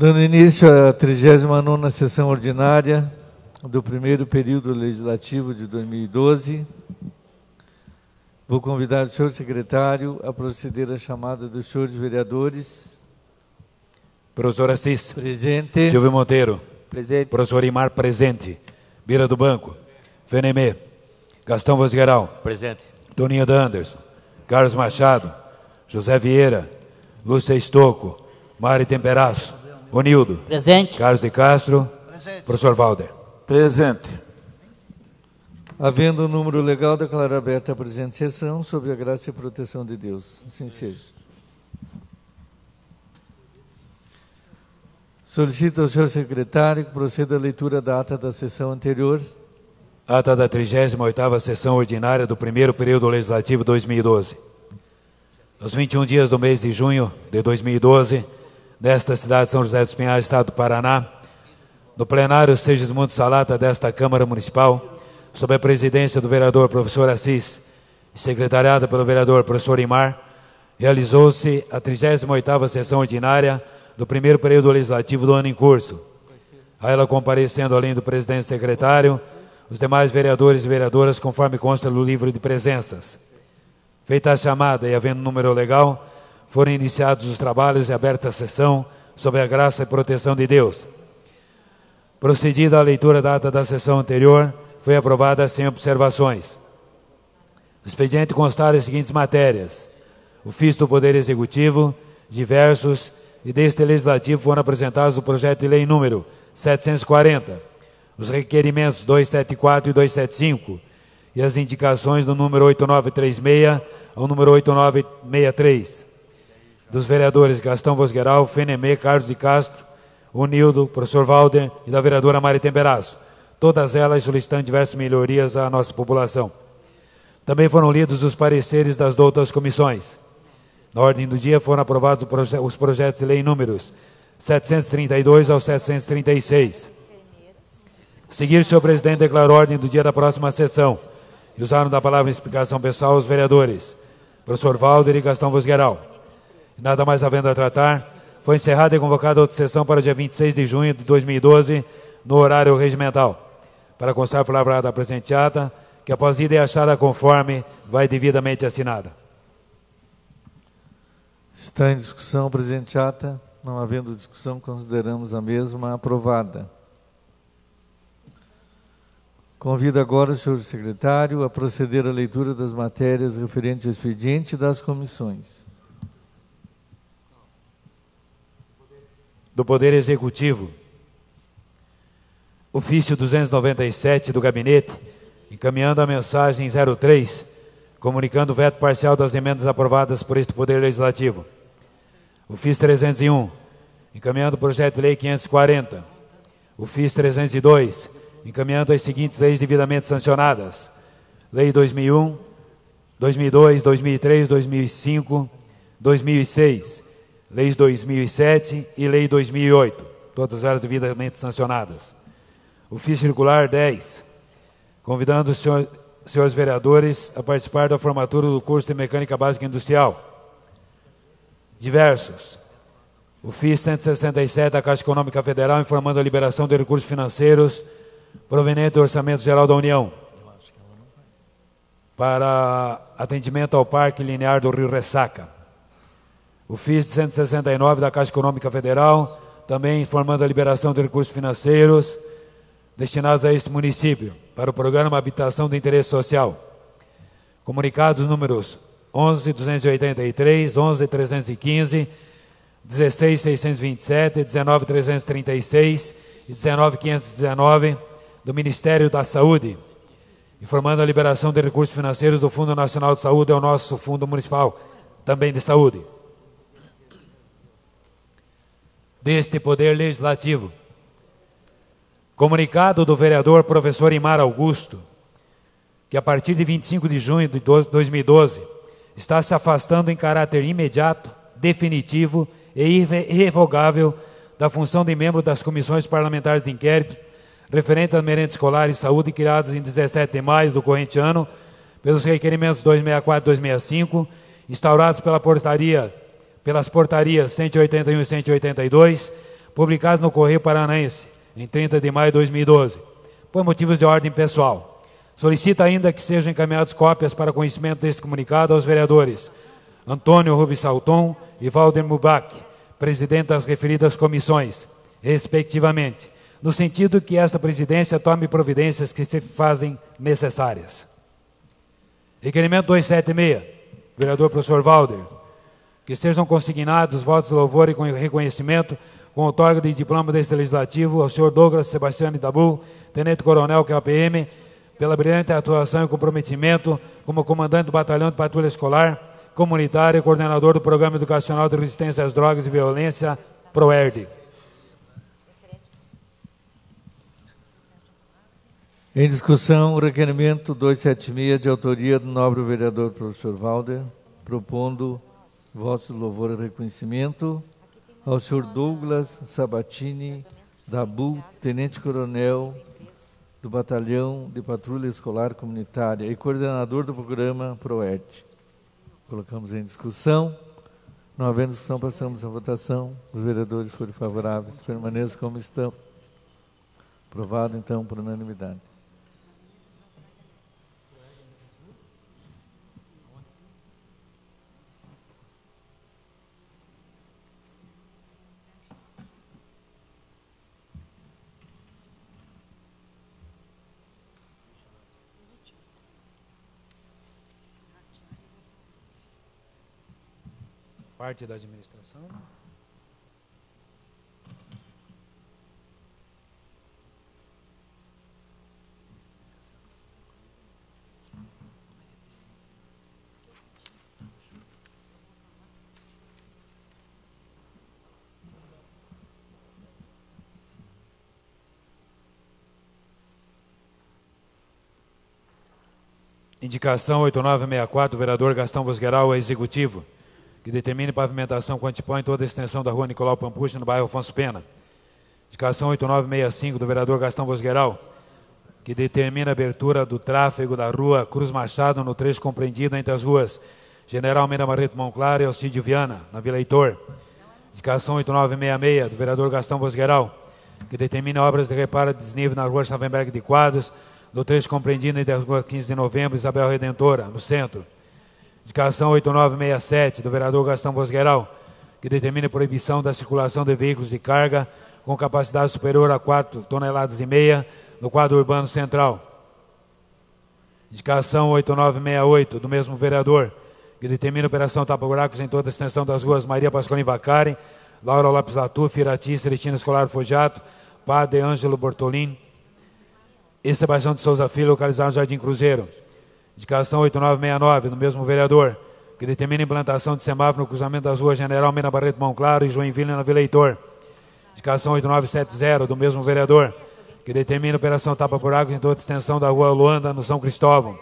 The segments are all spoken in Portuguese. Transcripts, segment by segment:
Dando início à 39ª sessão ordinária do primeiro período legislativo de 2012, vou convidar o senhor secretário a proceder à chamada dos senhores vereadores. Professor Assis. Presente. Silvio Monteiro. Presente. Professor Imar, presente. Bira do Banco. Fenemê. Gastão Vosgueral. Presente. Toninho da Anderson. Carlos Machado. José Vieira. Lúcia Estocco. Mari Temperaço. Onildo. Presente. Carlos de Castro. Presente. Professor Valder. Presente. Havendo o número legal, declaro aberta a presente sessão, sob a graça e proteção de Deus. Assim seja. Solicito ao senhor secretário que proceda à leitura da ata da sessão anterior. Ata da 38ª sessão ordinária do primeiro período legislativo 2012. Nos 21 dias do mês de junho de 2012, nesta cidade de São José dos Pinhais, estado do Paraná, no plenário Segismundo Salata desta Câmara Municipal, sob a presidência do vereador professor Assis e secretariada pelo vereador professor Imar, realizou-se a 38ª sessão ordinária do primeiro período legislativo do ano em curso. A ela comparecendo, além do presidente e secretário, os demais vereadores e vereadoras, conforme consta no livro de presenças. Feita a chamada e havendo número legal, foram iniciados os trabalhos e aberta a sessão, sob a graça e proteção de Deus. Procedida a leitura da ata da sessão anterior, foi aprovada sem observações. No expediente constaram as seguintes matérias: ofício do Poder Executivo, diversos, e deste legislativo foram apresentados o projeto de lei número 740, os requerimentos 274 e 275, e as indicações do número 8936 ao número 8963, dos vereadores Gastão Vosgueral, Fenemê, Carlos de Castro, Onildo, professor Valder e da vereadora Mari Temperaço, todas elas solicitando diversas melhorias à nossa população. Também foram lidos os pareceres das outras comissões. Na ordem do dia foram aprovados os projetos de lei números 732 ao 736. A seguir, o senhor presidente declarou a ordem do dia da próxima sessão e usaram da palavra em explicação pessoal os vereadores professor Valder e Gastão Vosgueral. Nada mais havendo a tratar, foi encerrada e convocada outra sessão para o dia 26 de junho de 2012, no horário regimental. Para constar por lavrada a presente ata, que após ida e achada conforme, vai devidamente assinada. Está em discussão a presente ata. Não havendo discussão, consideramos a mesma aprovada. Convido agora o senhor secretário a proceder à leitura das matérias referentes ao expediente das comissões. Do Poder Executivo, ofício 297 do Gabinete, encaminhando a mensagem 03, comunicando o veto parcial das emendas aprovadas por este Poder Legislativo. Ofício 301, encaminhando o projeto de lei 540. Ofício 302, encaminhando as seguintes leis devidamente sancionadas: Lei 2001, 2002, 2003, 2005, 2006, Leis 2007 e Lei 2008, todas elas devidamente sancionadas. Ofício circular 10, convidando os senhores vereadores a participar da formatura do curso de Mecânica Básica Industrial. Diversos. Ofício 167 da Caixa Econômica Federal, informando a liberação de recursos financeiros provenientes do Orçamento Geral da União para atendimento ao Parque Linear do Rio Ressaca. Ofício 169 da Caixa Econômica Federal, também informando a liberação de recursos financeiros destinados a este município para o Programa Habitação de Interesse Social. Comunicados números 11.283, 11.315, 16.627, 19.336 e 19.519 do Ministério da Saúde, informando a liberação de recursos financeiros do Fundo Nacional de Saúde ao nosso Fundo Municipal, também de Saúde. Deste Poder Legislativo, comunicado do vereador professor Imar Augusto, que a partir de 25 de junho de 2012 está se afastando em caráter imediato, definitivo e irrevogável da função de membro das comissões parlamentares de inquérito referente à merenda escolar e saúde criadas em 17 de maio do corrente ano pelos requerimentos 264 e 265, instaurados pelas portarias 181 e 182, publicados no Correio Paranaense, em 30 de maio de 2012, por motivos de ordem pessoal. Solicita ainda que sejam encaminhadas cópias para conhecimento deste comunicado aos vereadores Antônio Rubisalton e Valder Mubach, presidente das referidas comissões, respectivamente, no sentido que esta presidência tome providências que se fazem necessárias. Requerimento 276, vereador professor Valder, que sejam consignados votos de louvor e reconhecimento com outorga de diploma deste legislativo ao senhor Douglas Sebastiani Dabu, tenente-coronel QAPM, pela brilhante atuação e comprometimento como comandante do Batalhão de Patrulha Escolar, comunitário e coordenador do Programa Educacional de Resistência às Drogas e Violência, PROERD. Em discussão, o requerimento 276, de autoria do nobre vereador professor Valder, propondo votos de louvor e reconhecimento ao senhor Douglas Sabatini Dabu, tenente-coronel do Batalhão de Patrulha Escolar Comunitária e coordenador do programa PROERD. Colocamos em discussão. Não havendo discussão, passamos à votação. Os vereadores forem favoráveis, permaneçam como estão. Aprovado, então, por unanimidade. Parte da administração. Indicação 8964, vereador Gastão Vosgueral, ao Executivo, que determine pavimentação com antipó em toda a extensão da rua Nicolau Pampucci, no bairro Afonso Pena. Indicação 8965, do vereador Gastão Vosgueral, que determina a abertura do tráfego da rua Cruz Machado, no trecho compreendido entre as ruas General Mena Barreto Monclar e Alcídio Viana, na Vila Heitor. Indicação 8966, do vereador Gastão Vosgueral, que determina obras de reparo de desnível na rua Chavenberg de Quadros, no trecho compreendido entre as ruas 15 de Novembro e Isabel Redentora, no centro. Indicação 8967, do vereador Gastão Vosgueral, que determina a proibição da circulação de veículos de carga com capacidade superior a 4,5 toneladas no quadro urbano central. Indicação 8968, do mesmo vereador, que determina a operação tapa-buracos em toda a extensão das ruas Maria Pascolini Vacari, Laura Lopes Latuf, Irati, Celestina Escolar Fojato, Padre Ângelo Bortolin e Sebastião de Souza Filho, localizado no Jardim Cruzeiro. Indicação 8969, do mesmo vereador, que determina a implantação de semáforo no cruzamento das ruas General Mena Barreto Monclaro e Joinville, na Vila Heitor. Indicação 8970, do mesmo vereador, que determina a operação tapa-buracos em toda a extensão da rua Luanda, no São Cristóvão.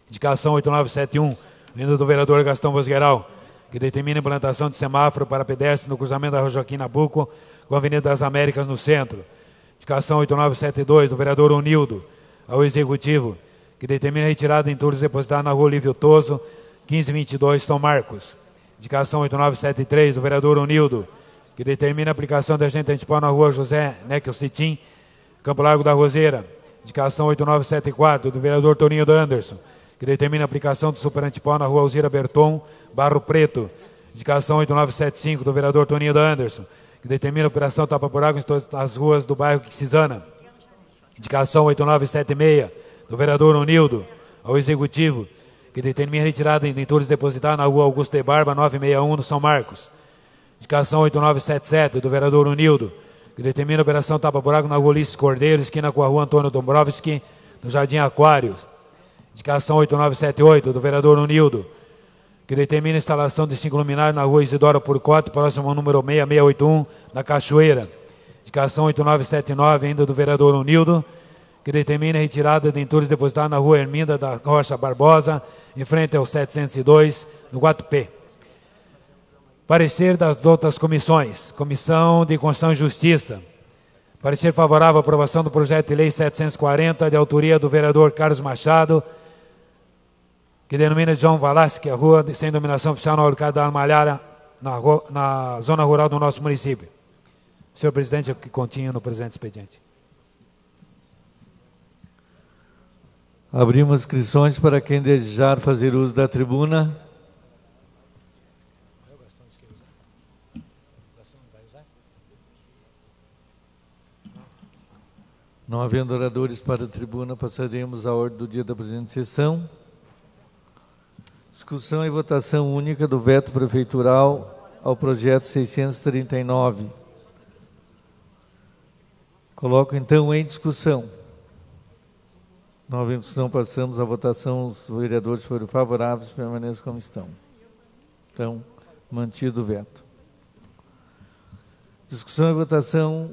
Indicação 8971, ainda do vereador Gastão Vosgueral, que determina a implantação de semáforo para pedestres no cruzamento da rua Joaquim Nabuco com a Avenida das Américas, no centro. Indicação 8972, do vereador Unildo, ao Executivo, que determina a retirada de entulhos depositados na rua Olívio Toso, 1522, São Marcos. Indicação 8973, do vereador Unildo, que determina a aplicação de agente antipó na rua José Néquio Citim, Campo Largo da Roseira. Indicação 8974, do vereador Toninho Anderson, que determina a aplicação do superantipó na rua Alzira Berton, Barro Preto. Indicação 8975, do vereador Toninho Anderson, que determina a operação tapa-buracos em todas as ruas do bairro Quixizana. Indicação 8976, do vereador Unildo, ao Executivo, que determina a retirada de entulhos depositados na rua Augusto de Barba, 961, no São Marcos. Indicação 8977, do vereador Unildo, que determina a operação tapa-buraco na rua Ulisses Cordeiro, esquina com a rua Antônio Dombrovski, no Jardim Aquário. Indicação 8978, do vereador Unildo, que determina a instalação de 5 luminárias na rua Isidoro Purcote, próximo ao número 6681, da Cachoeira. Indicação 8979, ainda do vereador Unildo, que determina a retirada de entulhos depositados na rua Herminda da Rocha Barbosa, em frente ao 702, no 4P. Parecer das outras comissões. Comissão de Constituição e Justiça. Parecer favorável à aprovação do projeto de lei 740, de autoria do vereador Carlos Machado, que denomina João Valasque, a rua sem dominação oficial na Orcada da Almalhara, na zona rural do nosso município. Senhor presidente, é o que continha no presente expediente. Abrimos inscrições para quem desejar fazer uso da tribuna. Não havendo oradores para a tribuna, passaremos à ordem do dia da presente sessão. Discussão e votação única do veto prefeitural ao projeto 639. Coloco então em discussão. Não havendo discussão, passamos à votação. Os vereadores foram favoráveis, permaneçam como estão. Então, mantido o veto. Discussão e votação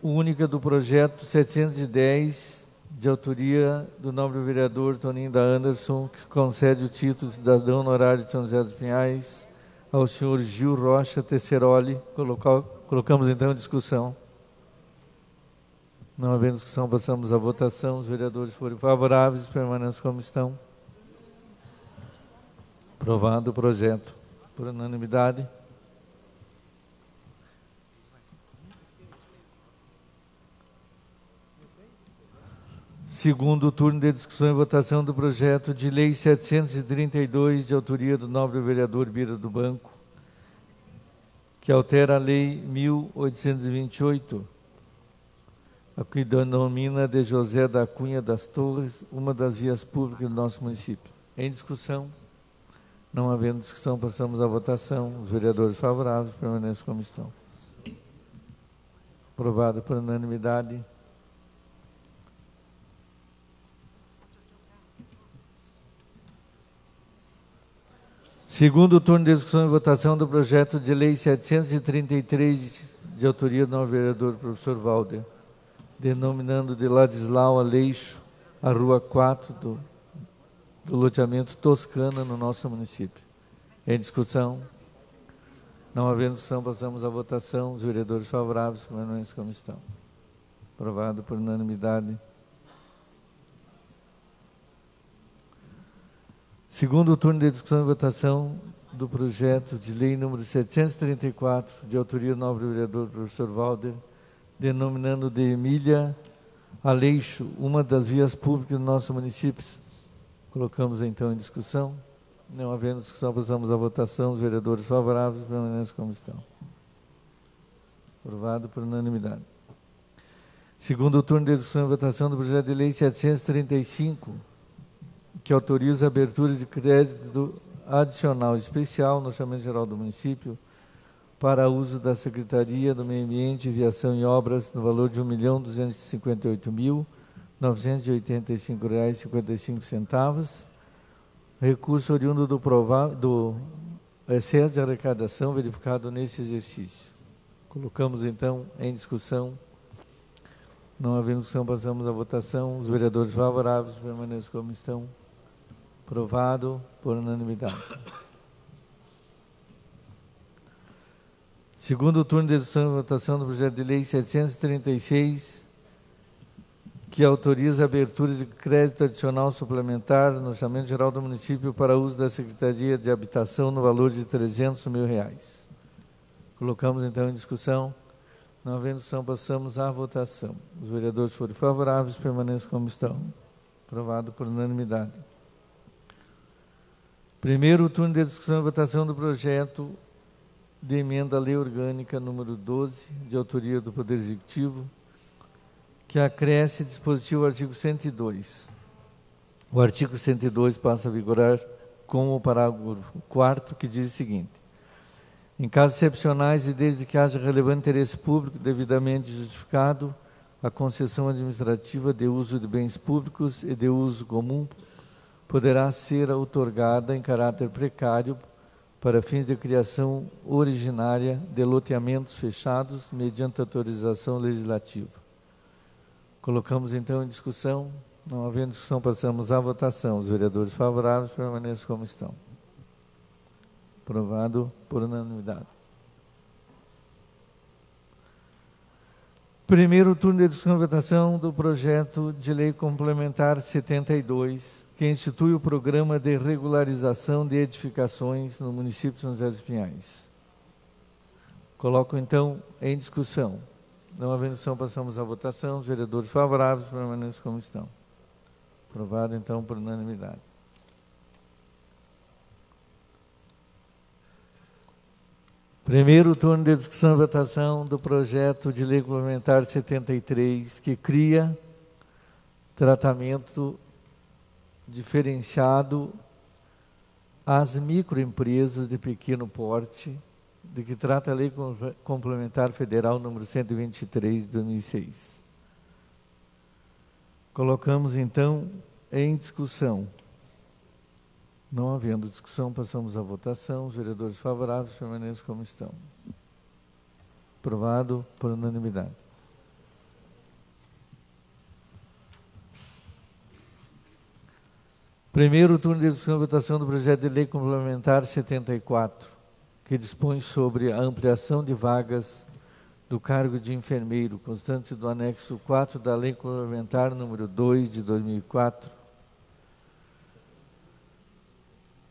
única do projeto 710, de autoria do nobre vereador Toninho da Anderson, que concede o título de cidadão honorário de São José dos Pinhais ao senhor Gil Rocha Tesseroli. Colocamos então em discussão. Não havendo discussão, passamos à votação. Os vereadores foram favoráveis, permaneçam como estão. Aprovado o projeto por unanimidade. Segundo turno de discussão e votação do projeto de lei 732, de autoria do nobre vereador Bira do Banco, que altera a lei 1828, a que denomina de José da Cunha das Torres uma das vias públicas do nosso município. Em discussão? Não havendo discussão, passamos à votação. Os vereadores favoráveis permanecem como estão. Aprovado por unanimidade. Segundo turno de discussão e votação do projeto de lei 733, de autoria do novo vereador professor Valder, denominando de Ladislau Aleixo a rua 4 do loteamento Toscana, no nosso município. Em discussão? Não havendo discussão, passamos à votação. Os vereadores favoráveis, permanecem como estão. Aprovado por unanimidade. Segundo turno de discussão e votação do projeto de lei número 734, de autoria do nobre vereador professor Valder, denominando de Emília Aleixo uma das vias públicas do nosso município. Colocamos então em discussão. Não havendo discussão, passamos à votação. Os vereadores favoráveis permanecem como estão. Aprovado por unanimidade. Segundo turno de discussão e votação do projeto de lei 735, que autoriza a abertura de crédito adicional especial no orçamento geral do município para uso da Secretaria do Meio Ambiente, Viação e Obras no valor de R$ 1.258.985,55, recurso oriundo do excesso de arrecadação verificado nesse exercício. Colocamos então em discussão. Não havendo discussão, passamos à votação. Os vereadores favoráveis permanecem como estão. Aprovado por unanimidade. Segundo turno de discussão e votação do projeto de lei 736, que autoriza a abertura de crédito adicional suplementar no orçamento geral do município para uso da Secretaria de Habitação no valor de R$ 300 mil. Colocamos então em discussão. Não havendo discussão, passamos à votação. Os vereadores forem favoráveis, permaneçam como estão. Aprovado por unanimidade. Primeiro turno de discussão e votação do projeto de emenda à lei orgânica número 12, de autoria do Poder Executivo, que acresce dispositivo ao artigo 102. O artigo 102 passa a vigorar com o parágrafo 4º, que diz o seguinte: em casos excepcionais e desde que haja relevante interesse público devidamente justificado, a concessão administrativa de uso de bens públicos e de uso comum poderá ser outorgada em caráter precário para fins de criação originária de loteamentos fechados mediante autorização legislativa. Colocamos então em discussão. Não havendo discussão, passamos à votação. Os vereadores favoráveis permaneçam como estão. Aprovado por unanimidade. Primeiro turno de discussão e votação do projeto de lei complementar 72, que institui o programa de regularização de edificações no município de São José dos Pinhais. Coloco então em discussão. Não havendo discussão, passamos à votação. Os vereadores favoráveis permaneçam como estão. Aprovado, então, por unanimidade. Primeiro turno de discussão e votação do projeto de lei complementar 73, que cria tratamento diferenciado às microempresas de pequeno porte, de que trata a Lei Complementar Federal número 123 de 2006. Colocamos, então, em discussão. Não havendo discussão, passamos à votação. Os vereadores favoráveis permaneçam como estão. Aprovado por unanimidade. Primeiro turno de discussão e votação do projeto de lei complementar 74, que dispõe sobre a ampliação de vagas do cargo de enfermeiro, constante do anexo 4 da Lei Complementar número 2 de 2004.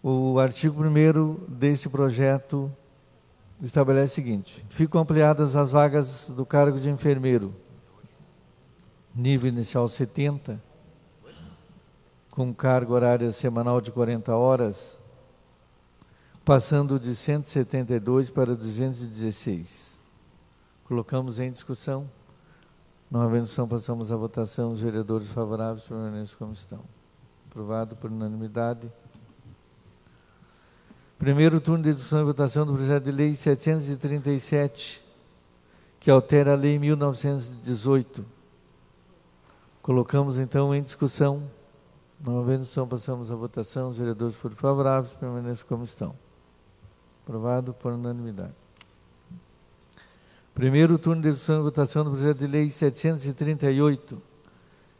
O artigo 1º deste projeto estabelece o seguinte: ficam ampliadas as vagas do cargo de enfermeiro, nível inicial 70, com carga horária semanal de 40 horas, passando de 172 para 216. Colocamos em discussão. Não havendo discussão, passamos à votação. Os vereadores favoráveis permanecem como estão. Aprovado por unanimidade. Primeiro turno de discussão e votação do projeto de lei 737, que altera a lei 1918. Colocamos então em discussão. Não havendo discussão, passamos à votação. Os vereadores forem favoráveis, permaneçam como estão. Aprovado por unanimidade. Primeiro turno de discussão e votação do projeto de lei 738,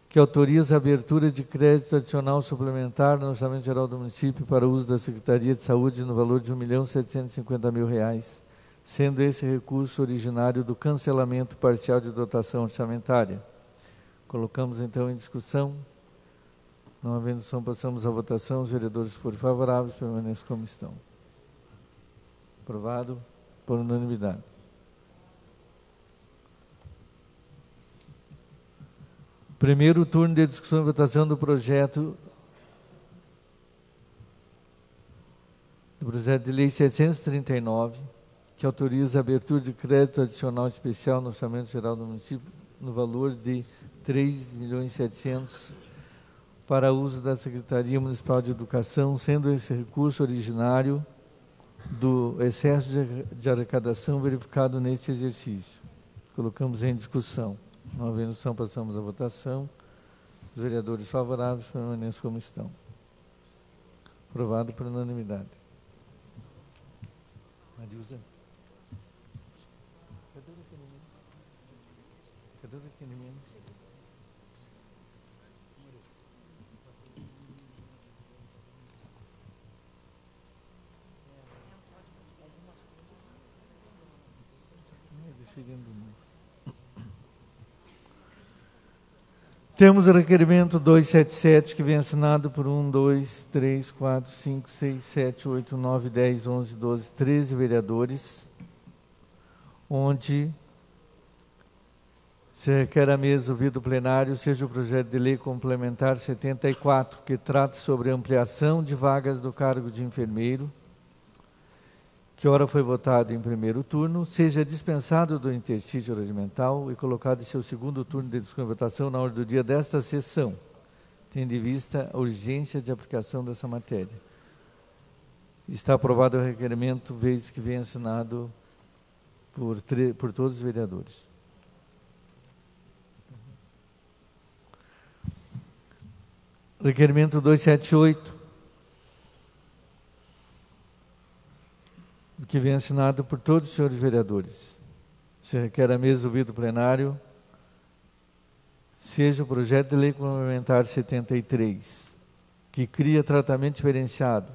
que autoriza a abertura de crédito adicional suplementar no Orçamento Geral do Município para uso da Secretaria de Saúde no valor de R$ 1.750.000, sendo esse recurso originário do cancelamento parcial de dotação orçamentária. Colocamos então em discussão. Não havendo discussão, passamos à votação. Os vereadores que forem favoráveis permaneçam como estão. Aprovado por unanimidade. Primeiro turno de discussão e votação do projeto de lei 739, que autoriza a abertura de crédito adicional especial no Orçamento Geral do Município no valor de R$ 3.700.000 para uso da Secretaria Municipal de Educação, sendo esse recurso originário do excesso de arrecadação verificado neste exercício. Colocamos em discussão. Não havendo discussão, passamos à votação. Os vereadores favoráveis permaneçam como estão. Aprovado por unanimidade. Marilza. Cadê o requerimento? Cadê o requerimento? Temos o requerimento 277, que vem assinado por 1, 2, 3, 4, 5, 6, 7, 8, 9, 10, 11, 12, 13 vereadores, onde se requer à mesa ouvir do plenário, seja o projeto de lei complementar 74, que trata sobre a ampliação de vagas do cargo de enfermeiro, que ora foi votado em primeiro turno, seja dispensado do interstício regimental e colocado em seu segundo turno de discussão e votação na ordem do dia desta sessão, tendo em vista a urgência de aplicação dessa matéria. Está aprovado o requerimento, vez que vem assinado por todos os vereadores. Requerimento 278, que vem assinado por todos os senhores vereadores. Se requer à mesa ouvir do plenário, seja o projeto de lei complementar 73, que cria tratamento diferenciado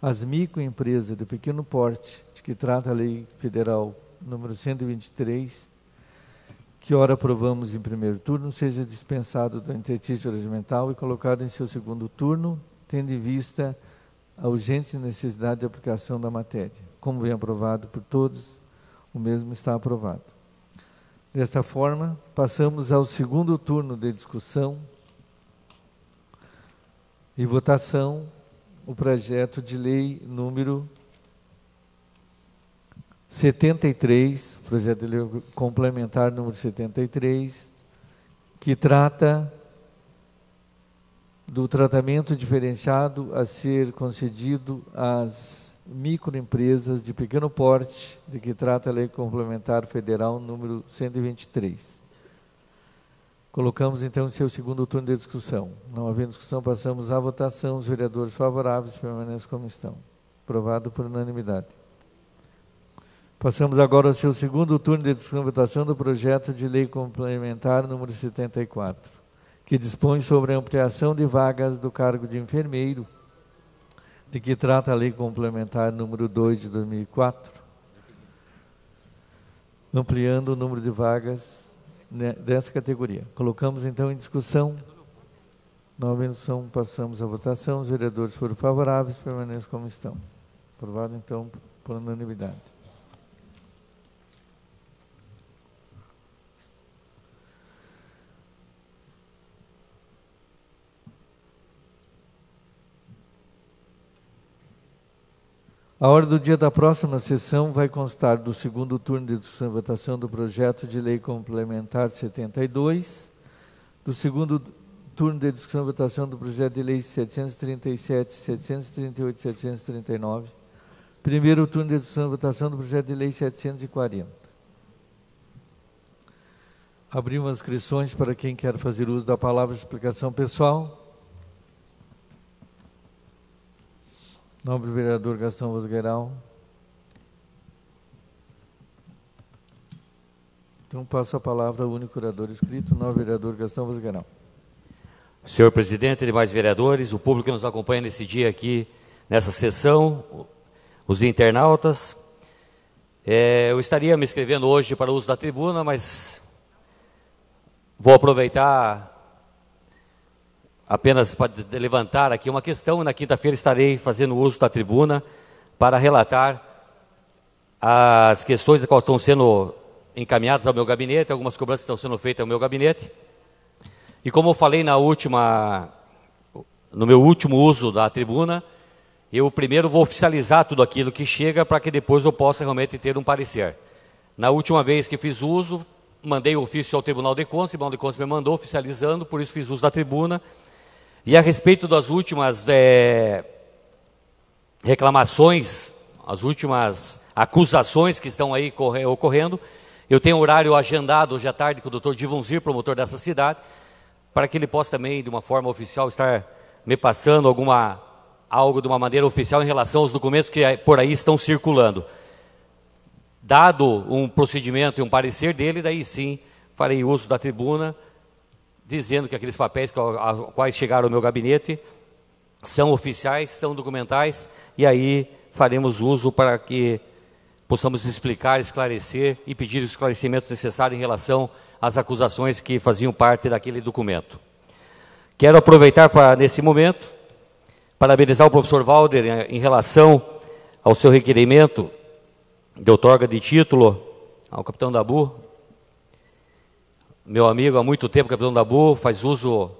às microempresas de pequeno porte, de que trata a Lei Federal número 123, que ora aprovamos em primeiro turno, seja dispensado do interstício regimental e colocado em seu segundo turno, tendo em vista a urgente necessidade de aplicação da matéria. Como vem aprovado por todos, o mesmo está aprovado. Desta forma, passamos ao segundo turno de discussão e votação, o projeto de lei número 73, projeto de lei complementar número 73, que trata do tratamento diferenciado a ser concedido às microempresas de pequeno porte, de que trata a Lei Complementar Federal número 123. Colocamos, então, em seu segundo turno de discussão. Não havendo discussão, passamos à votação. Os vereadores favoráveis permanecem como estão. Aprovado por unanimidade. Passamos agora ao seu segundo turno de discussão e votação do projeto de lei complementar número 74, que dispõe sobre a ampliação de vagas do cargo de enfermeiro, de que trata a lei complementar número 2 de 2004, ampliando o número de vagas dessa categoria. Colocamos então em discussão. Não havendo discussão, passamos à votação. Os vereadores foram favoráveis, permaneçam como estão. Aprovado então por unanimidade. A ordem do dia da próxima sessão vai constar do segundo turno de discussão e votação do projeto de lei complementar 72, do segundo turno de discussão e votação do projeto de lei 737, 738 e 739, primeiro turno de discussão e votação do projeto de lei 740. Abrimos as inscrições para quem quer fazer uso da palavra de explicação pessoal. Nobre vereador Gastão Vosgueiral. Então, passo a palavra ao único vereador inscrito, nobre vereador Gastão Vosgueiral. Senhor presidente, demais vereadores, o público que nos acompanha nesse dia aqui, nessa sessão, os internautas, eu estaria me inscrevendo hoje para o uso da tribuna, mas vou aproveitar apenas para levantar aqui uma questão. Na quinta-feira estarei fazendo uso da tribuna para relatar as questões que estão sendo encaminhadas ao meu gabinete, algumas cobranças estão sendo feitas ao meu gabinete. E como eu falei no meu último uso da tribuna, eu primeiro vou oficializar tudo aquilo que chega para que depois eu possa realmente ter um parecer. Na última vez que fiz uso, mandei o ofício ao Tribunal de Contas, o Tribunal de Contas me mandou oficializando, por isso fiz uso da tribuna. E a respeito das últimas reclamações, as últimas acusações que estão aí ocorrendo, eu tenho horário agendado hoje à tarde com o Dr. Divonzir, promotor dessa cidade, para que ele possa também, de uma forma oficial, estar me passando algo de uma maneira oficial em relação aos documentos que por aí estão circulando. Dado um procedimento e um parecer dele, daí sim farei uso da tribuna, dizendo que aqueles papéis aos quais chegaram ao meu gabinete são oficiais, são documentais, e aí faremos uso para que possamos explicar, esclarecer e pedir os esclarecimentos necessários em relação às acusações que faziam parte daquele documento. Quero aproveitar nesse momento, parabenizar o professor Valder em relação ao seu requerimento de outorga de título ao capitão Dabu. Meu amigo, há muito tempo, capitão Dabu, faz uso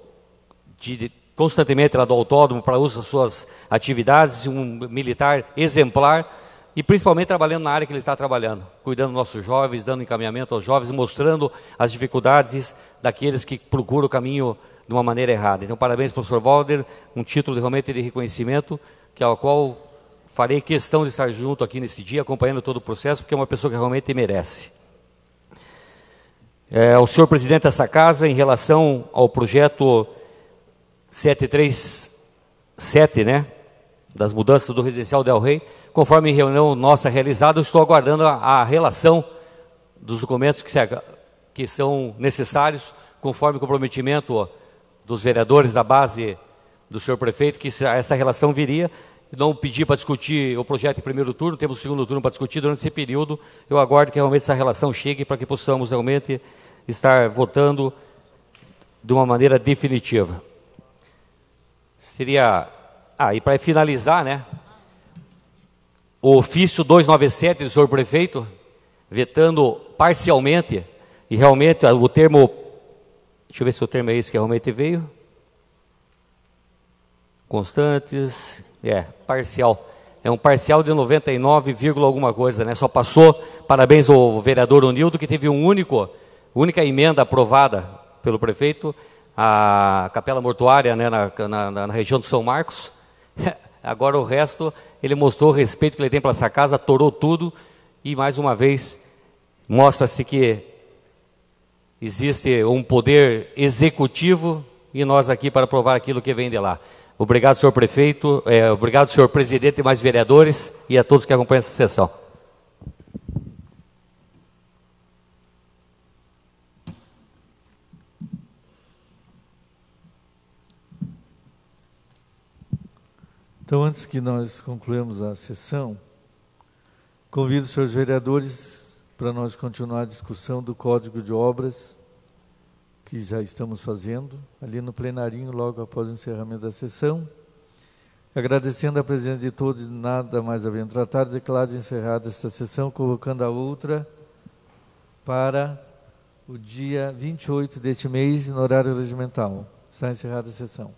constantemente do autódromo para uso das suas atividades, um militar exemplar, e principalmente trabalhando na área que ele está trabalhando, cuidando dos nossos jovens, dando encaminhamento aos jovens, mostrando as dificuldades daqueles que procuram o caminho de uma maneira errada. Então, parabéns, professor Valder, um título realmente de reconhecimento, ao qual farei questão de estar junto aqui nesse dia, acompanhando todo o processo, porque é uma pessoa que realmente merece. Ao senhor presidente dessa casa, em relação ao projeto 737, das mudanças do residencial Del Rey, conforme reunião nossa realizada, eu estou aguardando a relação dos documentos que são necessários, conforme o comprometimento dos vereadores da base do senhor prefeito, que essa relação viria. Não pedi para discutir o projeto em primeiro turno, temos o segundo turno para discutir. Durante esse período, eu aguardo que realmente essa relação chegue para que possamos realmente estar votando de uma maneira definitiva. E para finalizar, o ofício 297 do senhor prefeito, vetando parcialmente E realmente o termo, deixa eu ver se o termo é esse que realmente veio. Constantes, parcial. É um parcial de 99, alguma coisa, né? Só passou. Parabéns ao vereador Onildo, que teve única emenda aprovada pelo prefeito, a capela mortuária, né, na região de São Marcos. Agora o resto, ele mostrou o respeito que ele tem para essa casa, atorou tudo e, mais uma vez, mostra-se que existe um poder executivo e nós aqui para aprovar aquilo que vem de lá. Obrigado, senhor prefeito, obrigado, senhor presidente e mais vereadores e a todos que acompanham essa sessão. Então, antes que nós concluamos a sessão, convido os senhores vereadores para nós continuar a discussão do Código de Obras, que já estamos fazendo, ali no plenarinho, logo após o encerramento da sessão. Agradecendo a presença de todos, nada mais havendo tratado, declaro encerrada esta sessão, convocando a outra para o dia 28 deste mês, no horário regimental. Está encerrada a sessão.